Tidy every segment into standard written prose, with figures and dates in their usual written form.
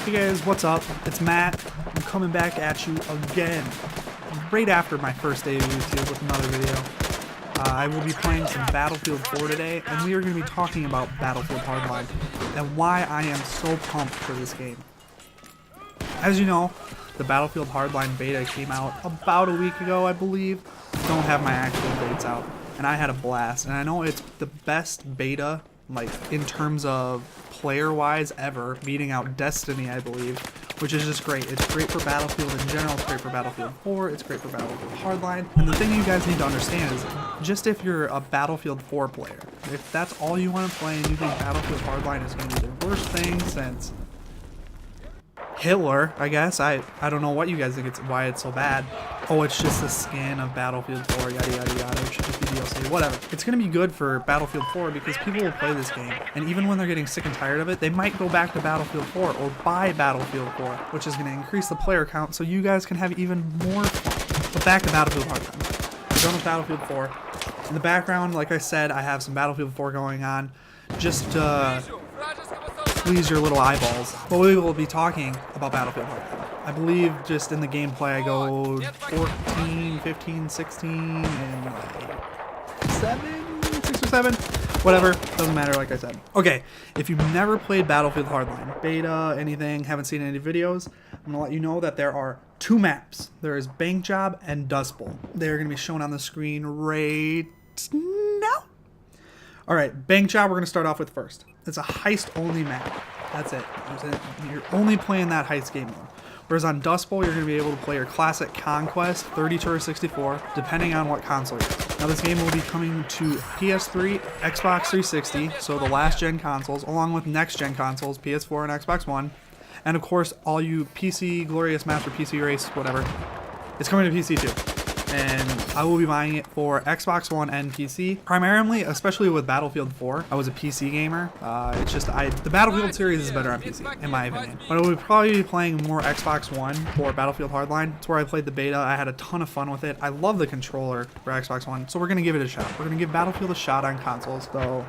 Hey guys, what's up? It's Matt. I'm coming back at you again, right after my first day of YouTube with another video. I will be playing some Battlefield 4 today, and we are going to be talking about Battlefield Hardline and why I am so pumped for this game. As you know, the Battlefield Hardline beta came out about a week ago, I believe. Don't have my actual dates out, and I had a blast. And I know it's the best beta, like in terms of player-wise ever, beating out Destiny, I believe, which is just great. It's great for Battlefield in general, it's great for Battlefield 4, it's great for Battlefield Hardline. And the thing you guys need to understand is, just if you're a Battlefield 4 player, if that's all you want to play and you think Battlefield Hardline is going to be the worst thing since Hitler, I guess. I don't know what you guys think why it's so bad. Oh, it's just the skin of Battlefield 4, yada yada yada, it should just be DLC, whatever. It's going to be good for Battlefield 4 because people will play this game, and even when they're getting sick and tired of it, they might go back to Battlefield 4 or buy Battlefield 4, which is going to increase the player count so you guys can have even more fun. But back to Battlefield Hardline. We're done with Battlefield 4. In the background, like I said, I have some Battlefield 4 going on. Just please your little eyeballs. But we will be talking about Battlefield Hardline. I believe just in the gameplay I go 14, 15, 16, and like 6 or 7? Whatever, doesn't matter like I said. Okay, if you've never played Battlefield Hardline, beta, anything, haven't seen any videos, I'm gonna let you know that there are 2 maps. There is Bank Job and Dust Bowl. They're gonna be shown on the screen right now. Alright, Bank Job we're gonna start off with first. It's a heist only map. That's it. You're only playing that heist game mode. Whereas on Dust Bowl, you're going to be able to play your classic Conquest, 32 or 64, depending on what console you're on. Now this game will be coming to PS3, Xbox 360, so the last gen consoles, along with next gen consoles, PS4 and Xbox One, and of course all you PC, Glorious Master, PC Race, whatever. It's coming to PC too. And I will be buying it for Xbox One and PC. Primarily, especially with Battlefield 4, I was a PC gamer. It's just, the Battlefield series is better on PC, in my opinion. But I will probably be playing more Xbox One for Battlefield Hardline. It's where I played the beta. I had a ton of fun with it. I love the controller for Xbox One, so we're going to give it a shot. We're going to give Battlefield a shot on consoles, so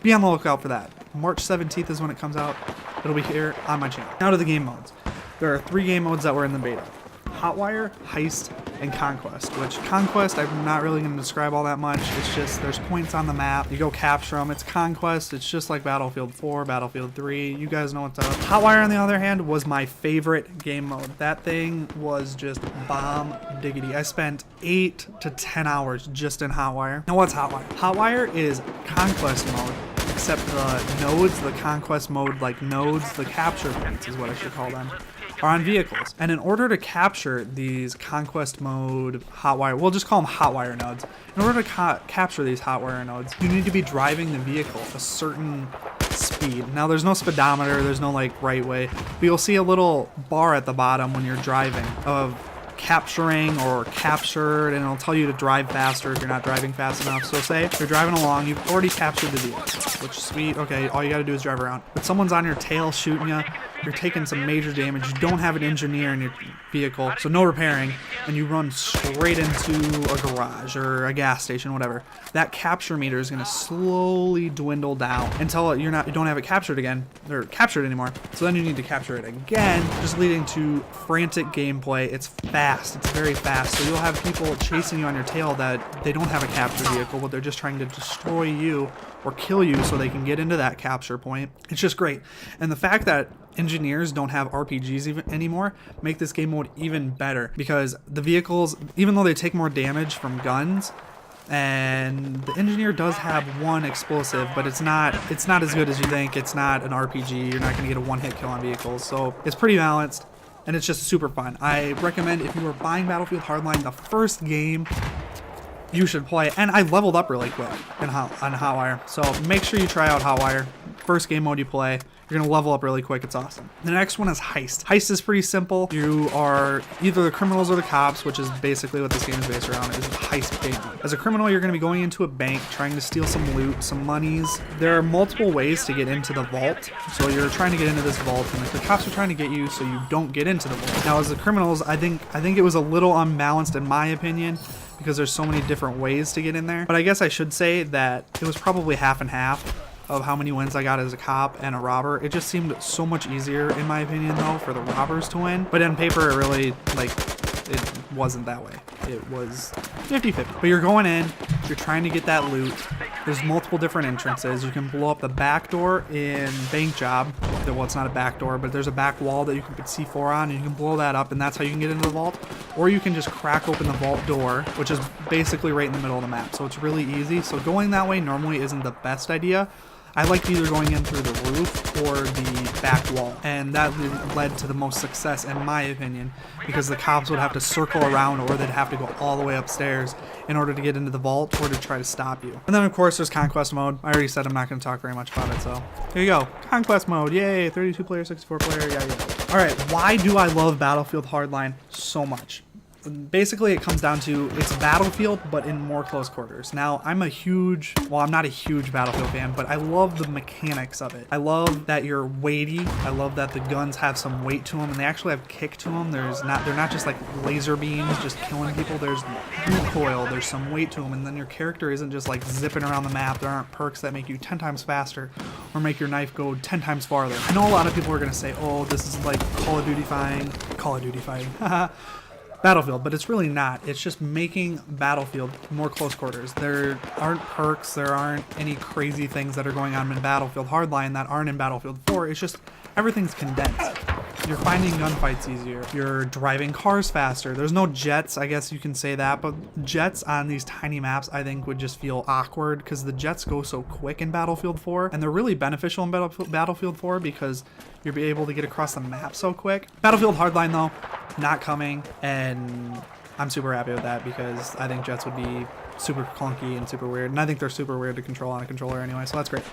be on the lookout for that. March 17th is when it comes out. It'll be here on my channel. Now to the game modes. There are 3 game modes that were in the beta. Hotwire, Heist, and Conquest, which Conquest I'm not really going to describe all that much. It's just there's points on the map. You go capture them. It's Conquest. It's just like Battlefield 4, Battlefield 3. You guys know what's up. Hotwire, on the other hand, was my favorite game mode. That thing was just bomb diggity. I spent 8 to 10 hours just in Hotwire. Now what's Hotwire? Hotwire is Conquest mode, except the nodes, the Conquest mode, like nodes, the capture points is what I should call them, are on vehicles. And in order to capture these Conquest mode Hotwire, we'll just call them Hotwire nodes. In order to capture these Hotwire nodes, you need to be driving the vehicle a certain speed. Now there's no speedometer, there's no like right way, but you'll see a little bar at the bottom when you're driving of capturing or captured, and it'll tell you to drive faster if you're not driving fast enough. So say you're driving along, you've already captured the vehicle, which is sweet, okay, all you gotta do is drive around. But someone's on your tail shooting you, you're taking some major damage, you don't have an engineer in your vehicle, so no repairing, and you run straight into a garage or a gas station, whatever. That capture meter is gonna slowly dwindle down until you don't have it captured again, or captured anymore. So then you need to capture it again, just leading to frantic gameplay. It's fast, it's very fast, so you'll have people chasing you on your tail that they don't have a capture vehicle, but they're just trying to destroy you or kill you so they can get into that capture point. It's just great. And the fact that engineers don't have RPGs anymore make this game mode even better, because the vehicles, even though they take more damage from guns, and the engineer does have one explosive, but it's not as good as you think. It's not an RPG. You're not going to get a one-hit kill on vehicles, so it's pretty balanced, and it's just super fun. I recommend, if you are buying Battlefield Hardline, the first game you should play, and I leveled up really quick on Hotwire, so make sure you try out Hotwire. First game mode you play, you're going to level up really quick. It's awesome. The next one is Heist. Heist is pretty simple. You are either the criminals or the cops, which is basically what this game is based around. It's a heist game. As a criminal, you're going to be going into a bank, trying to steal some loot, some monies. There are multiple ways to get into the vault, so you're trying to get into this vault, and the cops are trying to get you so you don't get into the vault. Now, as the criminals, I think it was a little unbalanced in my opinion, because there's so many different ways to get in there. But I guess I should say that it was probably half and half. of how many wins I got as a cop and a robber. It just seemed so much easier, in my opinion, though, for the robbers to win. But on paper, it really, like, it wasn't that way. It was 50-50. But you're going in, you're trying to get that loot. There's multiple different entrances. You can blow up the back door in Bank Job. Well, it's not a back door, but there's a back wall that you can put C4 on, and you can blow that up, and that's how you can get into the vault. Or you can just crack open the vault door, which is basically right in the middle of the map. So it's really easy. So going that way normally isn't the best idea. I like either going in through the roof or the back wall, and that led to the most success in my opinion, because the cops would have to circle around or they'd have to go all the way upstairs in order to get into the vault or to try to stop you. And then of course there's conquest mode. I already said I'm not going to talk very much about it, so here you go. Conquest mode, yay, 32 player, 64 player, yeah. Alright, why do I love Battlefield Hardline so much? Basically it comes down to it's Battlefield but in more close quarters. Now I'm not a huge Battlefield fan, but I love the mechanics of it. I love that you're weighty. I love that the guns have some weight to them and they actually have kick to them. They're not just like laser beams just killing people. There's recoil, there's some weight to them, and then your character isn't just like zipping around the map. There aren't perks that make you 10 times faster or make your knife go 10 times farther. I know a lot of people are gonna say, oh, this is like Call of Duty fighting Battlefield, but it's really not. It's just making Battlefield more close quarters. There aren't perks, there aren't any crazy things that are going on in Battlefield Hardline that aren't in Battlefield 4. It's just everything's condensed. You're finding gunfights easier. You're driving cars faster. There's no jets, I guess you can say that, but jets on these tiny maps I think would just feel awkward because the jets go so quick in Battlefield 4, and they're really beneficial in Battlefield 4 because you'll be able to get across the map so quick. Battlefield Hardline though, not coming, and I'm super happy with that because I think jets would be super clunky and super weird, and I think they're super weird to control on a controller anyway, so that's great.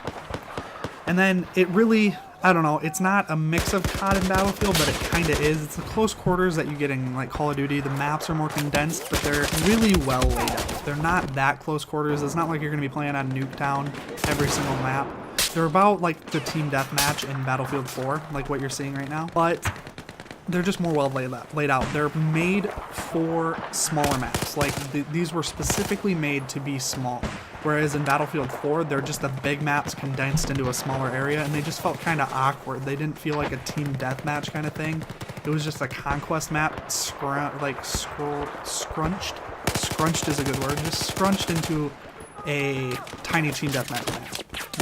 And then it really, I don't know, it's not a mix of COD and Battlefield, but it kind of is. It's the close quarters that you get in like Call of Duty. The maps are more condensed, but they're really well laid out. They're not that close quarters. It's not like you're going to be playing on Nuketown every single map. They're about like the team deathmatch in Battlefield 4, like what you're seeing right now, but they're just more well laid out. They're made for smaller maps. Like these were specifically made to be small. Whereas in Battlefield 4, they're just the big maps condensed into a smaller area, and they just felt kind of awkward. They didn't feel like a team deathmatch kind of thing. It was just a conquest map, scrunched. Scrunched is a good word. Just scrunched into a tiny team deathmatch map,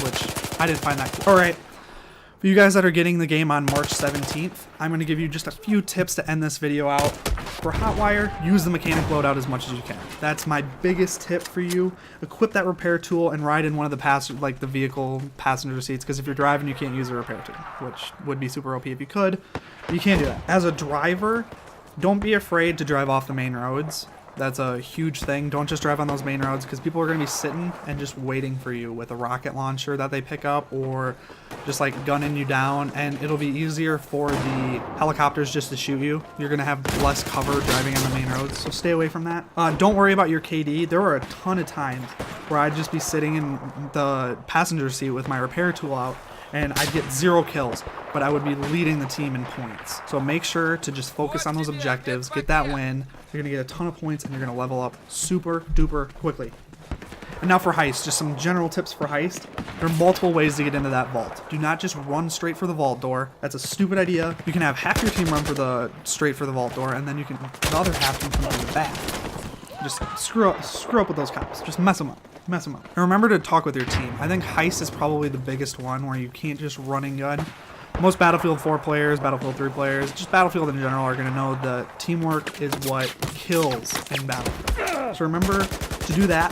which I didn't find that cool. All right. For you guys that are getting the game on March 17th, I'm going to give you just a few tips to end this video out. For Hotwire, use the mechanic loadout as much as you can. That's my biggest tip for you. Equip that repair tool and ride in one of the vehicle passenger seats, because if you're driving, you can't use a repair tool, which would be super OP if you could, but you can't do that. As a driver, don't be afraid to drive off the main roads. That's a huge thing. Don't just drive on those main roads because people are going to be sitting and just waiting for you with a rocket launcher that they pick up or just like gunning you down, and it'll be easier for the helicopters just to shoot you. You're going to have less cover driving on the main roads, so stay away from that. Don't worry about your KD. There were a ton of times where I'd just be sitting in the passenger seat with my repair tool out and I'd get 0 kills, but I would be leading the team in points. So make sure to just focus on those objectives, get that win. You're gonna get a ton of points and you're gonna level up super duper quickly. And now for Heist, just some general tips for Heist. There are multiple ways to get into that vault. Do not just run straight for the vault door. That's a stupid idea. You can have half your team run for straight for the vault door, and then the other half can come from the back. Just screw up with those cops. Just mess them up. And remember to talk with your team. I think Heist is probably the biggest one where you can't just run and gun. Most Battlefield 4 players, Battlefield 3 players, just Battlefield in general are going to know that teamwork is what kills in Battlefield. So remember to do that.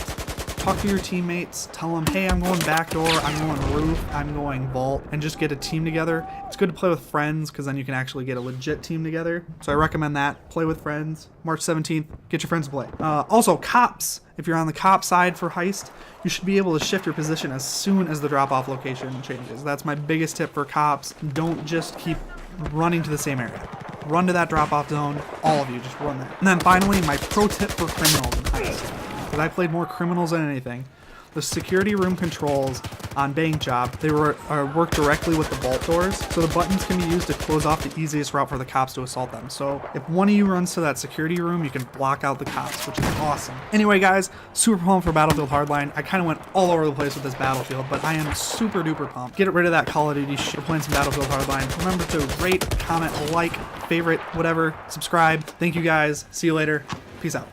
Talk to your teammates, tell them, hey, I'm going back door, I'm going roof, I'm going vault, and just get a team together. It's good to play with friends because then you can actually get a legit team together. So I recommend that. Play with friends. March 17th, get your friends to play. Also, cops. If you're on the cop side for Heist, you should be able to shift your position as soon as the drop-off location changes. That's my biggest tip for cops. Don't just keep running to the same area. Run to that drop-off zone. All of you, just run there. And then finally, my pro tip for criminals in Heist. Because I played more criminals than anything. The security room controls on Bang Job, they work directly with the vault doors, so the buttons can be used to close off the easiest route for the cops to assault them. So if one of you runs to that security room, you can block out the cops, which is awesome. Anyway guys, super pumped for Battlefield Hardline. I kind of went all over the place with this Battlefield, but I am super duper pumped. Get rid of that Call of Duty shit. We're playing some Battlefield Hardline. Remember to rate, comment, like, favorite, whatever, subscribe. Thank you guys. See you later. Peace out.